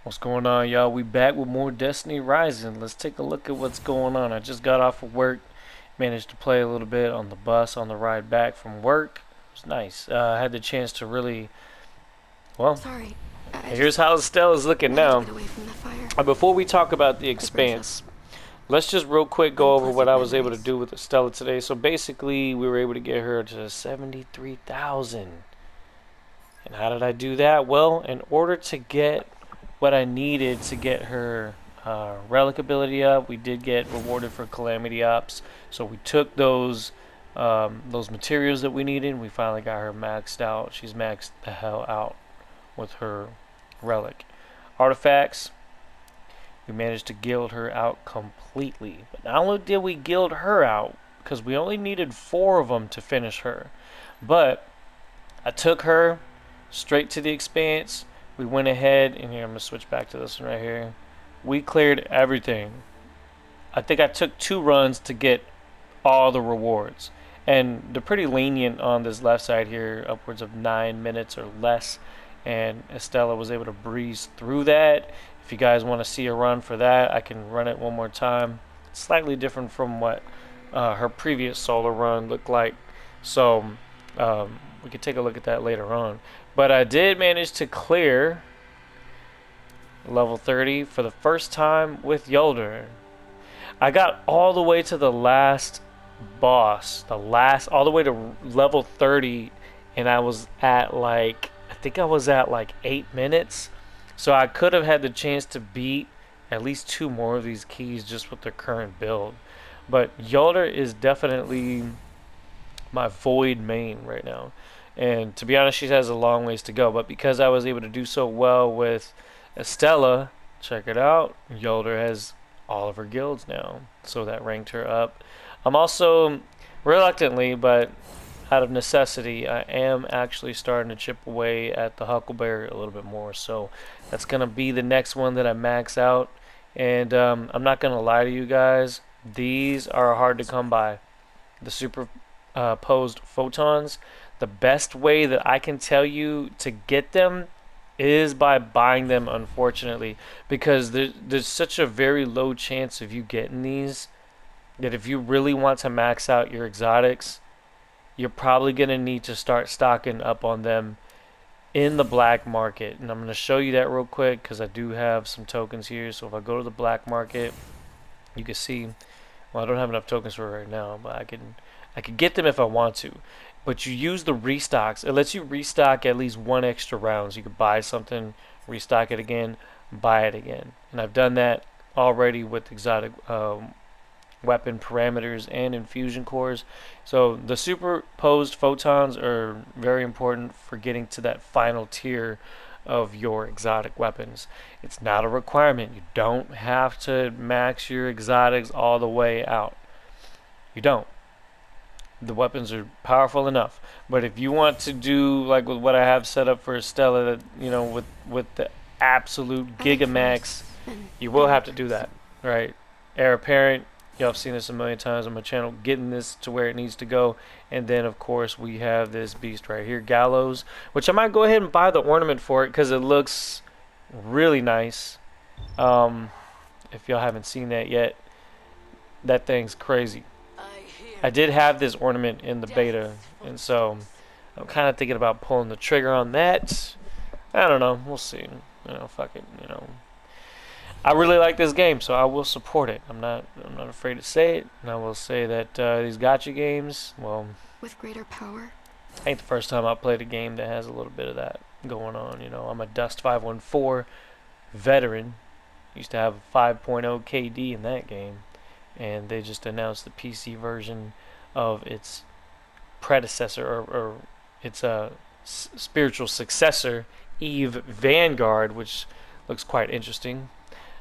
What's going on, y'all? We back with more Destiny Rising. Let's take a look at what's going on. I just got off of work, managed to play a little bit on the bus on the ride back from work. It was nice. I had the chance to really, well, Sorry. here's how Estela's looking now. Get away from the fire. Before we talk about the expanse, let's just real quick go over what I was able to do with Estela today. So basically, we were able to get her to 73,000. And how did I do that? Well, in order to get what I needed to get her relic ability up, we did get rewarded for calamity ops. So we took those materials that we needed, and we finally got her maxed out. She's maxed the hell out with her relic. Artifacts, we managed to guild her out completely. But not only did we guild her out, because we only needed 4 of them to finish her, but I took her straight to the expanse. We went ahead, and here I'm going to switch back to this one right here. We cleared everything. I think I took 2 runs to get all the rewards. And they're pretty lenient on this left side here, upwards of 9 minutes or less. And Estela was able to breeze through that. If you guys want to see a run for that, I can run it one more time. It's slightly different from what her previous solo run looked like. So we could take a look at that later on. But I did manage to clear level 30 for the first time with Jolder. I got all the way to the last boss, all the way to level 30, and I was at I think I was at 8 minutes. So I could have had the chance to beat at least 2 more of these keys just with the current build. But Jolder is definitely my void main right now. And to be honest, she has a long ways to go. But because I was able to do so well with Estela, check it out, Jolder has all of her guilds now. So that ranked her up. I'm also, reluctantly, but out of necessity, I am actually starting to chip away at the Huckleberry a little bit more. So that's going to be the next one that I max out. And I'm not going to lie to you guys. These are hard to come by. The superposed photons. The best way that I can tell you to get them is by buying them, unfortunately, because there's such a very low chance of you getting these that if you really want to max out your exotics, you're probably going to need to start stocking up on them in the black market. And I'm going to show you that real quick because I do have some tokens here. So if I go to the black market, you can see, well, I don't have enough tokens for it right now, but I could get them if I want to. But you use the restocks. It lets you restock at least 1 extra round. So you could buy something, restock it again, buy it again. And I've done that already with exotic weapon parameters and infusion cores. So the superposed photons are very important for getting to that final tier of your exotic weapons. It's not a requirement. You don't have to max your exotics all the way out. You don't. The weapons are powerful enough, but if you want to do like with what I have set up for Estela, with the absolute Gigamax, you will have to do that, right? Heir apparent, y'all have seen this a million times on my channel, getting this to where it needs to go. And then of course we have this beast right here, Gallows, which I might go ahead and buy the ornament for it because it looks really nice. If y'all haven't seen that yet, that thing's crazy. I did have this ornament in the beta, and so I'm kind of thinking about pulling the trigger on that. I don't know. We'll see. Fuck it. I really like this game, so I will support it. I'm not afraid to say it, and I will say that these gacha games, well, with greater power. Ain't the first time I played a game that has a little bit of that going on. I'm a Dust 514 veteran. Used to have a 5.0 KD in that game. And they just announced the PC version of its predecessor, or its spiritual successor, Eve Vanguard, which looks quite interesting.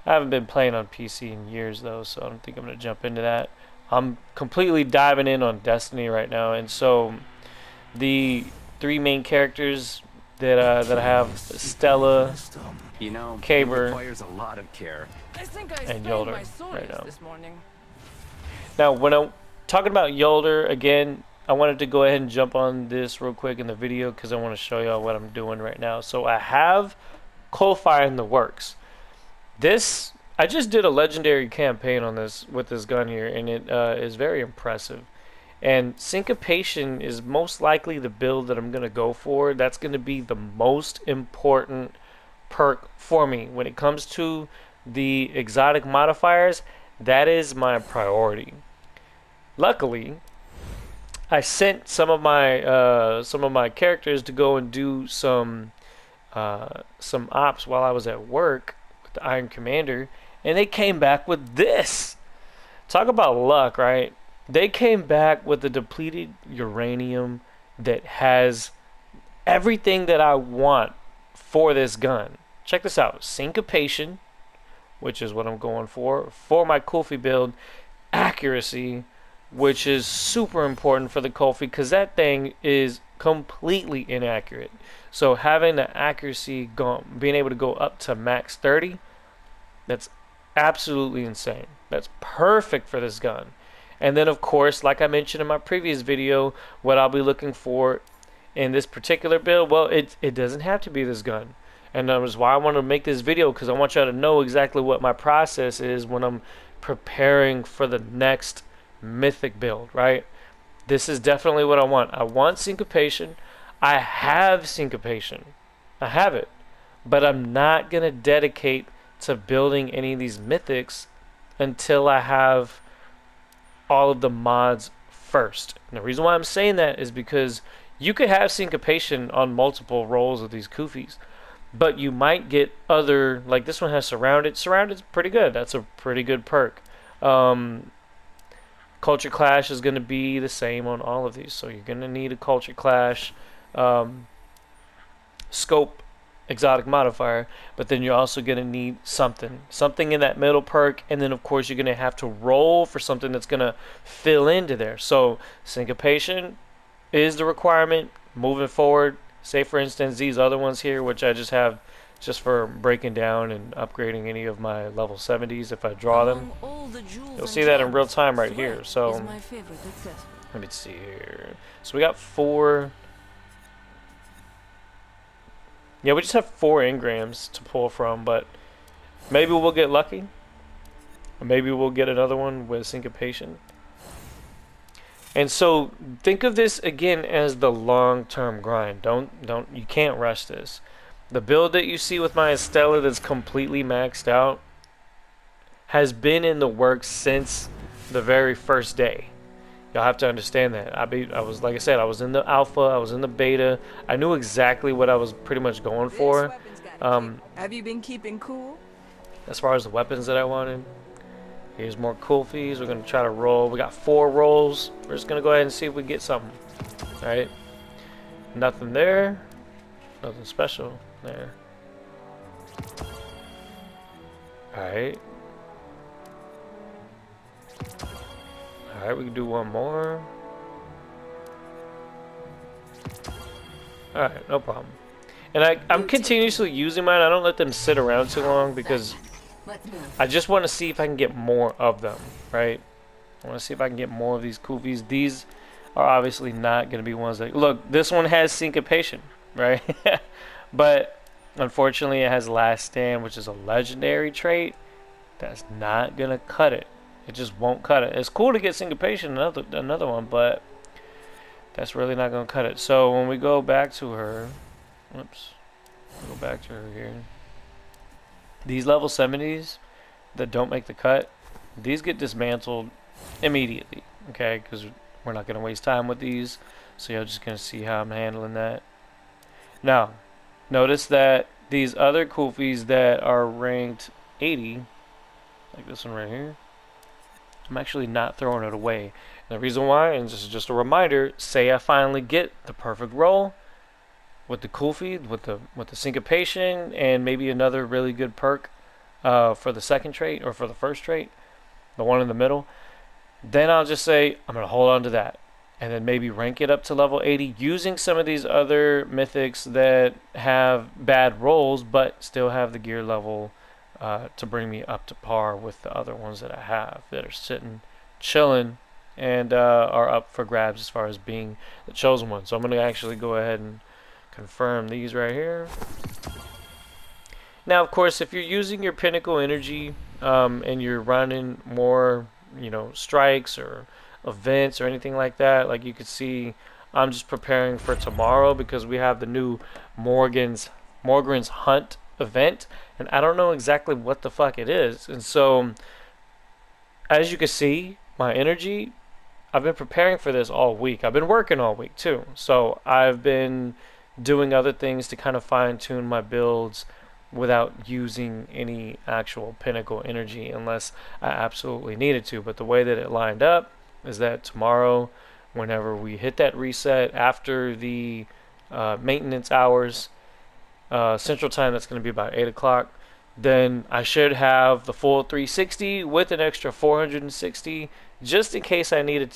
I haven't been playing on PC in years, though, so I don't think I'm going to jump into that. I'm completely diving in on Destiny right now, and so the 3 main characters that I have, Estela, Caber, and Jolder right now. Now, when I'm talking about Jolder, again, I wanted to go ahead and jump on this real quick in the video because I want to show y'all what I'm doing right now. So I have Kulfi in the works. This, I just did a legendary campaign on this with this gun here, and it is very impressive. And syncopation is most likely the build that I'm going to go for. That's going to be the most important perk for me when it comes to the exotic modifiers. That is my priority. Luckily, I sent some of my characters to go and do some ops while I was at work with the Iron Commander, and they came back with this. Talk about luck, right? They came back with the depleted uranium that has everything that I want for this gun. Check this out. Syncopation, which is what I'm going for my Kulfi build. Accuracy, which is super important for the Kulfi because that thing is completely inaccurate. So having the accuracy being able to go up to max 30, that's absolutely insane. That's perfect for this gun. And then of course, like I mentioned in my previous video, what I'll be looking for in this particular build, well, it doesn't have to be this gun. And that was why I want to make this video, because I want y'all to know exactly what my process is when I'm preparing for the next mythic build, right? This is definitely what I want. I want syncopation. I have syncopation. I have it. But I'm not going to dedicate to building any of these mythics until I have all of the mods first. And the reason why I'm saying that is because you could have syncopation on multiple rolls of these Kufis, but you might get other, like this one has surrounded. Surrounded's pretty good. That's a pretty good perk. Culture Clash is going to be the same on all of these, so you're going to need a Culture Clash scope exotic modifier, but then you're also going to need something in that middle perk, and then of course you're going to have to roll for something that's going to fill into there. So syncopation is the requirement moving forward. Say for instance these other ones here, which I just have just for breaking down and upgrading any of my level 70s. If I draw them, you'll see that in real time right here. So let me see here. So we got 4. Yeah, we just have 4 engrams to pull from, but maybe we'll get lucky. Or maybe we'll get another one with syncopation. And so think of this again as the long-term grind. You can't rush this. The build that you see with my Estela that's completely maxed out has been in the works since the very first day. Y'all have to understand that. I was, like I said, I was in the alpha, I was in the beta. I knew exactly what I was pretty much going for. Have you been keeping cool? As far as the weapons that I wanted. Here's more Kulfis. We're going to try to roll. We got 4 rolls. We're just going to go ahead and see if we get something. Alright. Nothing there. Nothing special there. Alright. Alright, we can do one more. Alright, no problem. And I'm continuously using mine. I don't let them sit around too long because I just want to see if I can get more of them, right? I want to see if I can get more of these Kufis. These are obviously not going to be ones that... Look, this one has syncopation, right? But unfortunately it has last stand, which is a legendary trait. That's not going to cut it. It just won't cut it. It's cool to get syncopation, another one, but that's really not going to cut it. So when we go back to her... Whoops. Go back to her here. These level 70s that don't make the cut, these get dismantled immediately, okay? Because we're not going to waste time with these. So you're just going to see how I'm handling that. Now, notice that these other Kulfis that are ranked 80, like this one right here, I'm actually not throwing it away. And the reason why, and this is just a reminder, say I finally get the perfect roll with the Kulfi, with the syncopation, and maybe another really good perk for the second trait or for the first trait, the one in the middle, then I'll just say I'm gonna hold on to that, and then maybe rank it up to level 80 using some of these other mythics that have bad rolls but still have the gear level to bring me up to par with the other ones that I have that are sitting chilling and are up for grabs as far as being the chosen one. So I'm gonna actually go ahead and confirm these right here. Now, of course, if you're using your pinnacle energy and you're running more, strikes or events or anything like that, like you could see, I'm just preparing for tomorrow because we have the new Morgrans Hunt event, and I don't know exactly what the fuck it is. And so, as you can see, my energy, I've been preparing for this all week. I've been working all week too. So I've been doing other things to kind of fine tune my builds without using any actual pinnacle energy unless I absolutely needed to. But the way that it lined up is that tomorrow, whenever we hit that reset after the maintenance hours, Central Time, that's going to be about 8 o'clock. Then I should have the full 360 with an extra 460 just in case I needed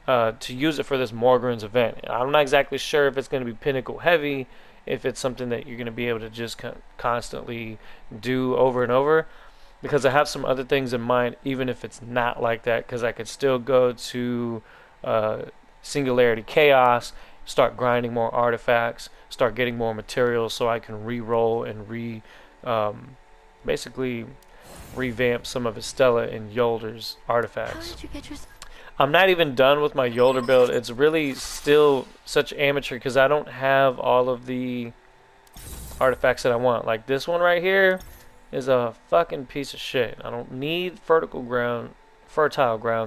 to use it for this Morgrans event. I'm not exactly sure if it's going to be pinnacle heavy, if it's something that you're going to be able to just constantly do over and over, because I have some other things in mind, even if it's not like that, because I could still go to Singularity Chaos, start grinding more artifacts, start getting more materials so I can re-roll and basically revamp some of Estela and Jolder's How artifacts. did you get your... I'm not even done with my Jolder build. It's really still such amateur because I don't have all of the artifacts that I want. Like this one right here is a fucking piece of shit. I don't need fertile ground.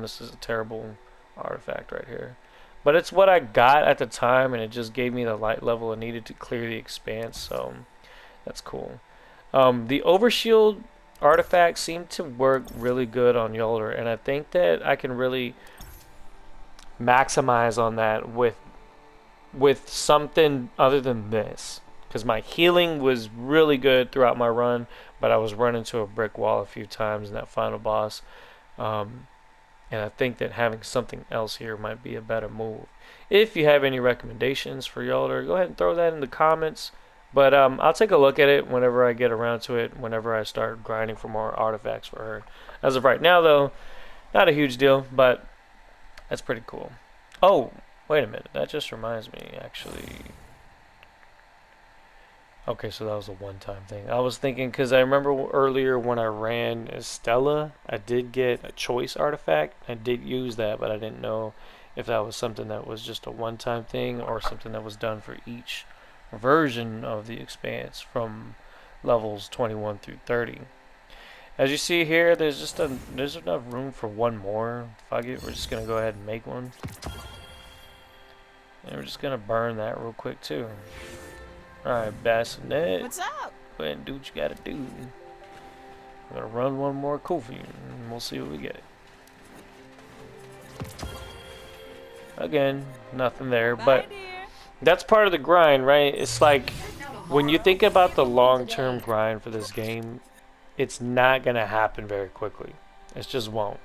This is a terrible artifact right here. But it's what I got at the time, and it just gave me the light level I needed to clear the expanse, so that's cool. The overshield artifacts seem to work really good on Jolder, and I think that I can really maximize on that with something other than this. Because my healing was really good throughout my run, but I was running to a brick wall a few times in that final boss. And I think that having something else here might be a better move. If you have any recommendations for Jolder, go ahead and throw that in the comments. But I'll take a look at it whenever I get around to it, whenever I start grinding for more artifacts for her. As of right now, though, not a huge deal, but that's pretty cool. Oh, wait a minute. That just reminds me, actually. Okay, so that was a one-time thing. I was thinking, because I remember earlier when I ran Estela, I did get a choice artifact. I did use that, but I didn't know if that was something that was just a one-time thing or something that was done for each version of the expanse from levels 21 through 30. As you see here, there's enough room for one more. Fuck it, we're just gonna go ahead and make one, and we're just gonna burn that real quick too. Alright, Bassinet. What's up? Go ahead and do what you gotta do. I'm gonna run one more Kulfi and we'll see what we get. Again, nothing there, but that's part of the grind, right? It's like when you think about the long-term grind for this game, it's not gonna happen very quickly. It just won't.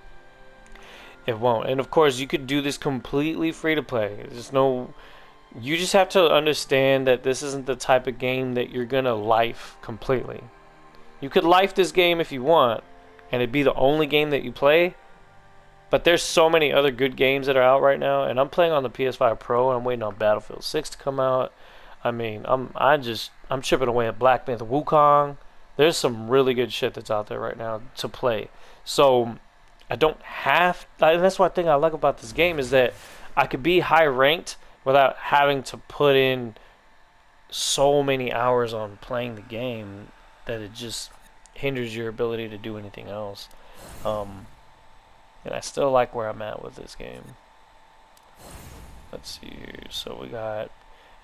It won't. And of course, you could do this completely free to play. There's no... You just have to understand that this isn't the type of game that you're gonna life completely. You could life this game if you want, and it'd be the only game that you play. But there's so many other good games that are out right now, and I'm playing on the PS5 Pro, and I'm waiting on Battlefield 6 to come out. I mean, I'm chipping away at Black Panther Wukong. There's some really good shit that's out there right now to play. So I don't have, and that's one thing I like about this game is that I could be high ranked without having to put in so many hours on playing the game that it just hinders your ability to do anything else. And I still like where I'm at with this game. Let's see here. So we got,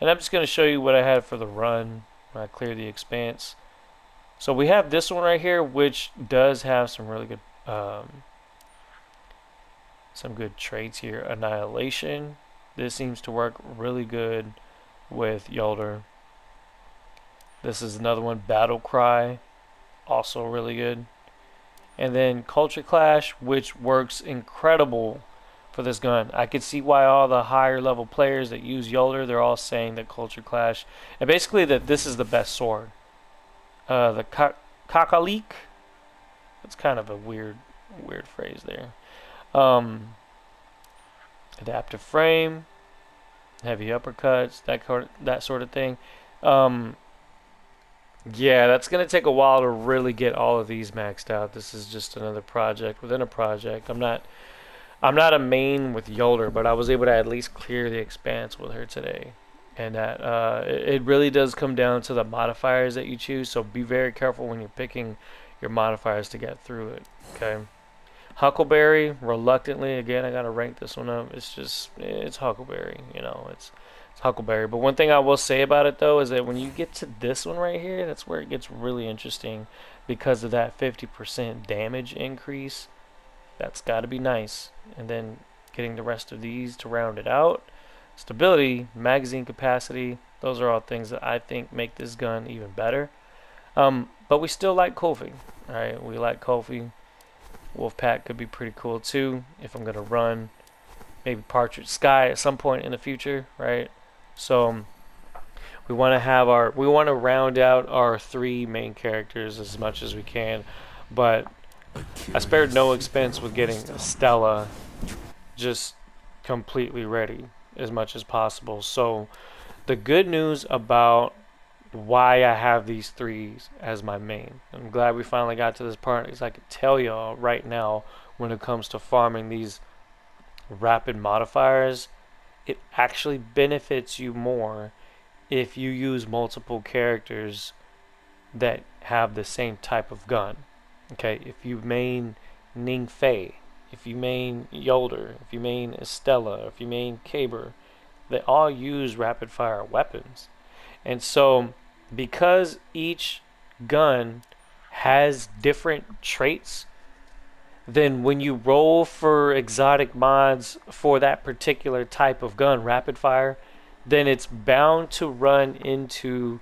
and I'm just going to show you what I had for the run when I clear the expanse. So we have this one right here, which does have some really good traits here. Annihilation. This seems to work really good with Jolder. This is another one, Battle Cry, also really good. And then Culture Clash, which works incredible for this gun. I could see why all the higher level players that use Jolder, they're all saying that Culture Clash, and basically that this is the best sword. The Kakalik, that's kind of a weird phrase there. Adaptive frame, heavy uppercuts, that sort of thing. Yeah, that's gonna take a while to really get all of these maxed out. This is just another project within a project. I'm not a main with Yolder, but I was able to at least clear the expanse with her today. And that it really does come down to the modifiers that you choose. So be very careful when you're picking your modifiers to get through it. Okay. Huckleberry, reluctantly, again, I gotta rank this one up. It's Huckleberry, it's Huckleberry. But one thing I will say about it though is that when you get to this one right here, that's where it gets really interesting because of that 50% damage increase. That's gotta be nice. And then getting the rest of these to round it out. Stability, magazine capacity, those are all things that I think make this gun even better. But we still like Kulfi. Alright, we like Kulfi. Wolfpack could be pretty cool too if I'm gonna run maybe Partridge Sky at some point in the future, right? So we want to round out our 3 main characters as much as we can, but I spared no expense with getting Estela just completely ready as much as possible. So the good news about why I have these 3s as my main. I'm glad we finally got to this part because I can tell y'all right now when it comes to farming these rapid modifiers, it actually benefits you more if you use multiple characters that have the same type of gun. Okay, if you main Ning Fei, if you main Yolder, if you main Estela, if you main Caber, they all use rapid fire weapons. And so because each gun has different traits, then when you roll for exotic mods for that particular type of gun, rapid fire, then it's bound to run into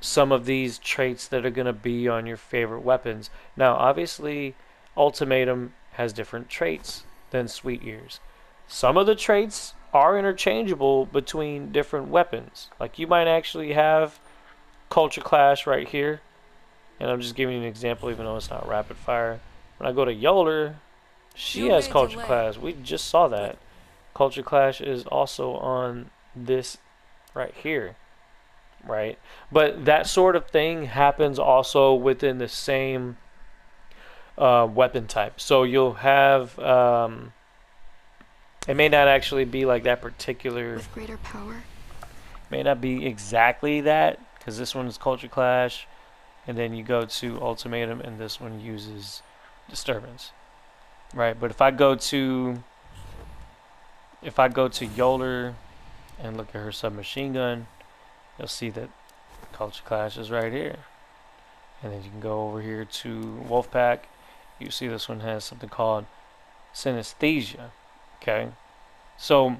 some of these traits that are going to be on your favorite weapons. Now, obviously, Ultimatum has different traits than Sweet Ears. Some of the traits are interchangeable between different weapons. Like you might actually have Culture Clash right here, and I'm just giving you an example even though it's not rapid fire. When I go to Yolder, she has Culture Clash. We just saw that. Culture Clash is also on this right here, right? But that sort of thing happens also within the same weapon type. So you'll have it may not actually be like that particular. With greater power. May not be exactly that because this one is Culture Clash, and then you go to Ultimatum, and this one uses Disturbance, right? But if I go to Yolder and look at her submachine gun, you'll see that Culture Clash is right here. And then you can go over here to Wolfpack. You see this one has something called Synesthesia. Okay, so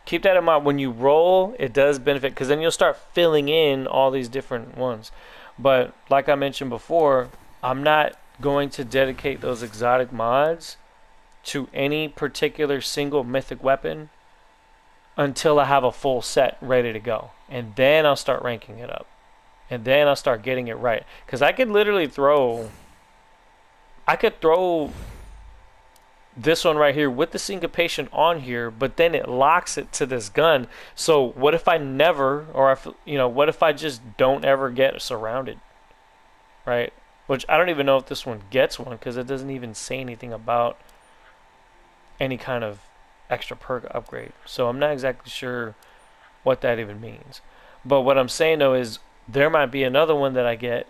keep that in mind when you roll. It does benefit because then you'll start filling in all these different ones. But like I mentioned before, I'm not going to dedicate those exotic mods to any particular single mythic weapon until I have a full set ready to go, and then I'll start ranking it up, and then I'll start getting it right. Because I could literally throw this one right here with the syncopation on here, but then it locks it to this gun. So what if I never, or if, what if I just don't ever get surrounded, right? Which I don't even know if this one gets one because it doesn't even say anything about any kind of extra perk upgrade. So I'm not exactly sure what that even means. But what I'm saying though is there might be another one that I get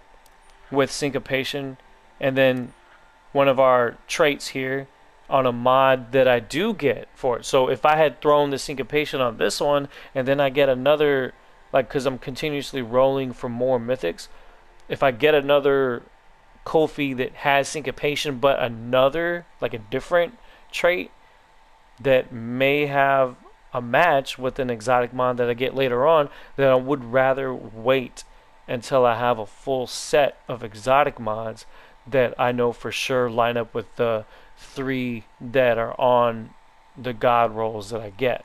with syncopation, and then one of our traits here on a mod that I do get for it. So if I had thrown the syncopation on this one and then I get another, like, because I'm continuously rolling for more mythics, if I get another Kulfi that has syncopation but another, like a different trait that may have a match with an exotic mod that I get later on, then I would rather wait until I have a full set of exotic mods that I know for sure line up with the 3 that are on the god rolls that I get,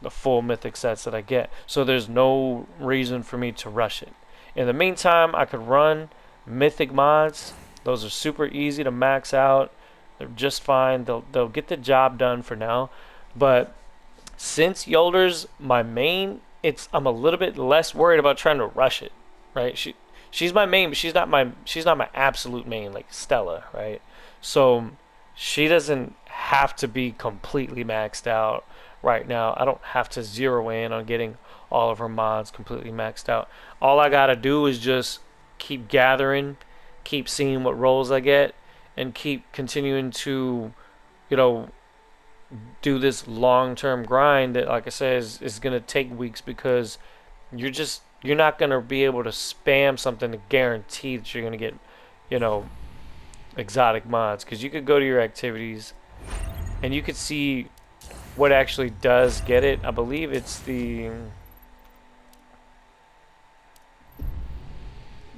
the full mythic sets that I get. So there's no reason for me to rush it. In the meantime, I could run mythic mods. Those are super easy to max out. They're just fine. They'll get the job done for now. But since Yolder's my main, I'm a little bit less worried about trying to rush it, right? she's my main, but she's not my absolute main like Stella, right? So she doesn't have to be completely maxed out right now. I don't have to zero in on getting all of her mods completely maxed out. All I gotta do is just keep gathering, keep seeing what rolls I get, and keep continuing to, you know, do this long-term grind that, like I said, is gonna take weeks because you're not gonna be able to spam something to guarantee that you're gonna get, you know, exotic mods, because you could go to your activities and you could see what actually does get it. I believe it's the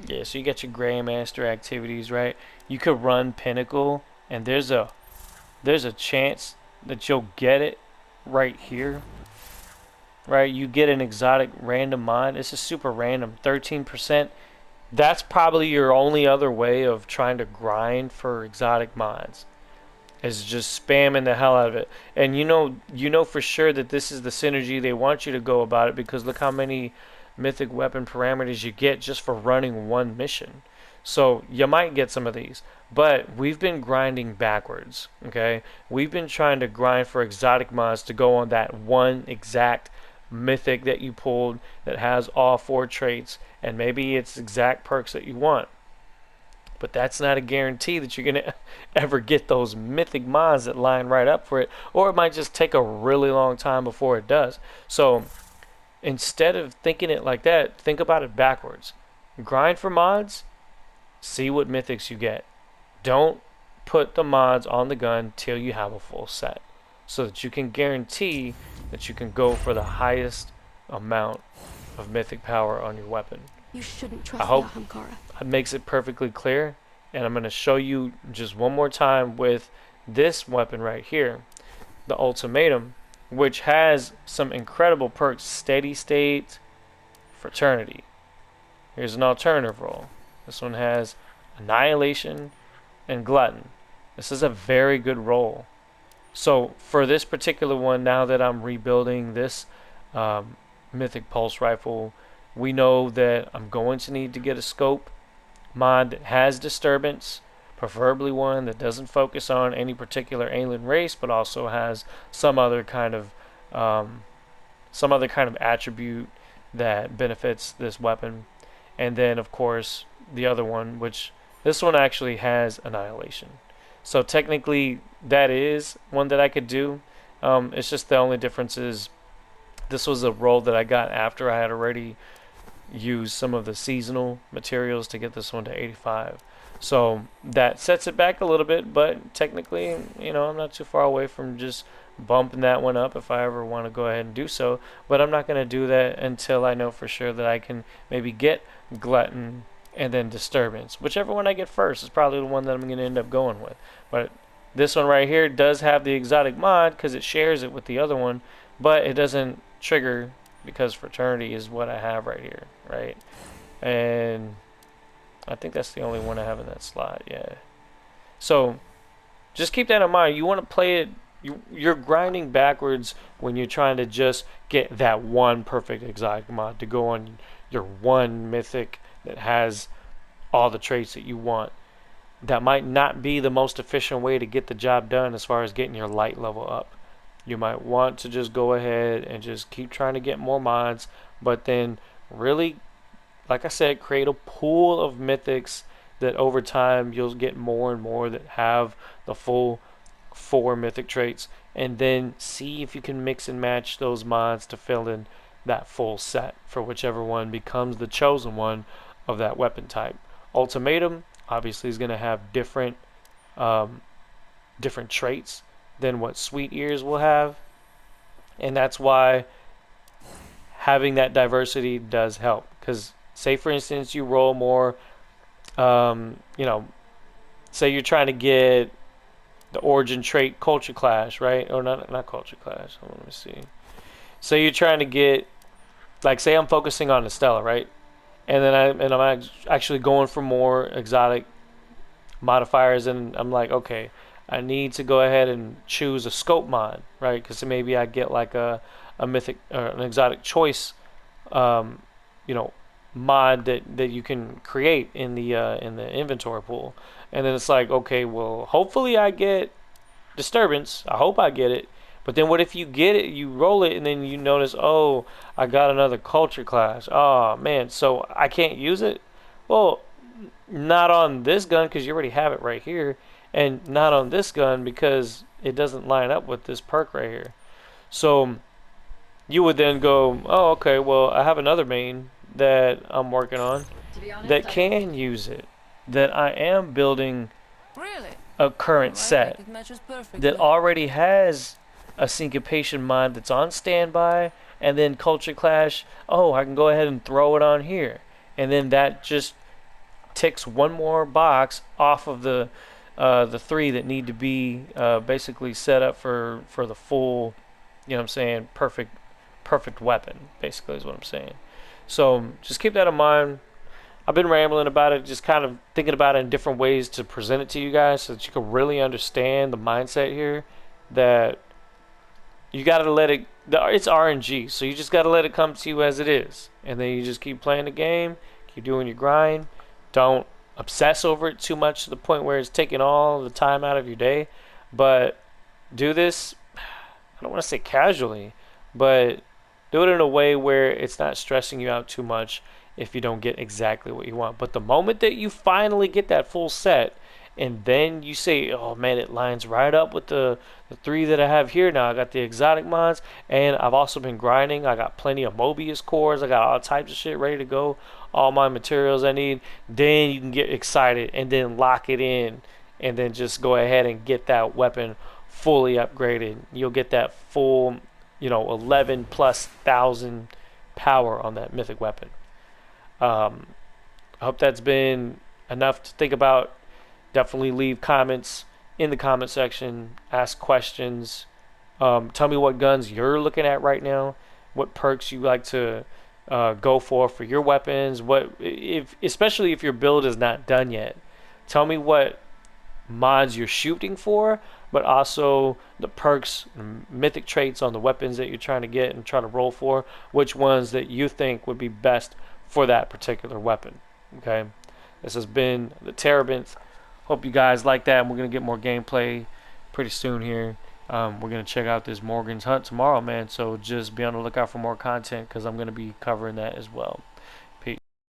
yeah. So you got your Grandmaster activities, right? You could run Pinnacle, and there's a chance that you'll get it right here. Right, you get an exotic random mod. This is super random, 13%. That's probably your only other way of trying to grind for exotic mods, is just spamming the hell out of it. And you know for sure that this is the synergy they want you to go about it, because look how many mythic weapon parameters you get just for running one mission. So you might get some of these, but we've been grinding backwards, okay? We've been trying to grind for exotic mods to go on that one exact mythic that you pulled that has all 4 traits, and maybe it's exact perks that you want. But that's not a guarantee that you're going to ever get those mythic mods that line right up for it, or it might just take a really long time before it does. So instead of thinking it like that, think about it backwards. Grind for mods, see what mythics you get. Don't put the mods on the gun till you have a full set, so that you can guarantee that you can go for the highest amount of mythic power on your weapon. You shouldn't I trust hope the Ahamkara. it makes it perfectly clear, and I'm going to show you just one more time with this weapon right here, the Ultimatum, which has some incredible perks: Steady State, Fraternity. Here's an alternative roll. This one has Annihilation and Glutton. This is a very good roll. So for this particular one, now that I'm rebuilding this Mythic Pulse Rifle, we know that I'm going to need to get a scope mod that has disturbance, preferably one that doesn't focus on any particular alien race, but also has some other kind of attribute that benefits this weapon. And then of course the other one, which this one actually has Annihilation. So technically that is one that I could do. It's just the only difference is this was a roll that I got after I had already used some of the seasonal materials to get this one to 85. So that sets it back a little bit, but technically, you know, I'm not too far away from just bumping that one up if I ever want to go ahead and do so. But I'm not going to do that until I know for sure that I can maybe get Glutton and then Disturbance. Whichever one I get first is probably the one that I'm going to end up going with. But this one right here does have the exotic mod because it shares it with the other one, but it doesn't trigger because Fraternity is what I have right here, right? And I think that's the only one I have in that slot, yeah. So just keep that in mind. You want to play it, you're grinding backwards when you're trying to just get that one perfect exotic mod to go on your one mythic that has all the traits that you want. That might not be the most efficient way to get the job done as far as getting your light level up. You might want to just go ahead and just keep trying to get more mods, but then really, like I said, create a pool of mythics that over time you'll get more and more that have the full 4 mythic traits, and then see if you can mix and match those mods to fill in that full set for whichever one becomes the chosen one of that weapon type. Ultimatum obviously is going to have different traits than what Sweet Ears will have, and that's why having that diversity does help. Because say for instance you roll more, you know, say you're trying to get the origin trait Culture Clash, right? Or not Culture Clash. Let me see. Say you're trying to get, like, say I'm focusing on Estela, right? And then I'm actually going for more exotic modifiers, and I'm like, okay, I need to go ahead and choose a scope mod, right? Because maybe I get like a mythic or an exotic choice, you know, mod that you can create in the inventory pool. And then it's like, okay, well, hopefully I get disturbance. I hope I get it. But then what if you get it, you roll it, and then you notice, oh, I got another culture clash. Oh man, so I can't use it. Well, not on this gun because you already have it right here, and not on this gun because it doesn't line up with this perk right here. So you would then go, oh, okay, well, I have another main that I'm working on that can use it, that I am building Really? a current set that already has a syncopation mod that's on standby, and then culture clash. Oh, I can go ahead and throw it on here, and then that just ticks one more box off of the three that need to be basically set up for the full, you know what I'm saying, perfect weapon, basically is what I'm saying. So just keep that in mind. I've been rambling about it, just kind of thinking about it in different ways to present it to you guys so that you can really understand the mindset here, that you got to let it, it's RNG, so you just got to let it come to you as it is. And then you just keep playing the game, keep doing your grind. Don't obsess over it too much to the point where it's taking all the time out of your day. But do this, I don't want to say casually, but do it in a way where it's not stressing you out too much if you don't get exactly what you want. But the moment that you finally get that full set, and then you say, oh man, it lines right up with the three that I have here now. I got the exotic mods, and I've also been grinding. I got plenty of Mobius cores. I got all types of shit ready to go. All my materials I need. Then you can get excited and then lock it in, and then just go ahead and get that weapon fully upgraded. You'll get that full, 11 plus thousand power on that mythic weapon. I hope that's been enough to think about. Definitely leave comments in the comment section. Ask questions. Tell me what guns you're looking at right now. What perks you like to go for your weapons. Especially if your build is not done yet. Tell me what mods you're shooting for, but also the perks, mythic traits on the weapons that you're trying to get and try to roll for. Which ones that you think would be best for that particular weapon. Okay, this has been the Terebinth. Hope you guys like that. We're gonna get more gameplay pretty soon here. We're gonna check out this Morgrans hunt tomorrow, man. So just be on the lookout for more content because I'm gonna be covering that as well.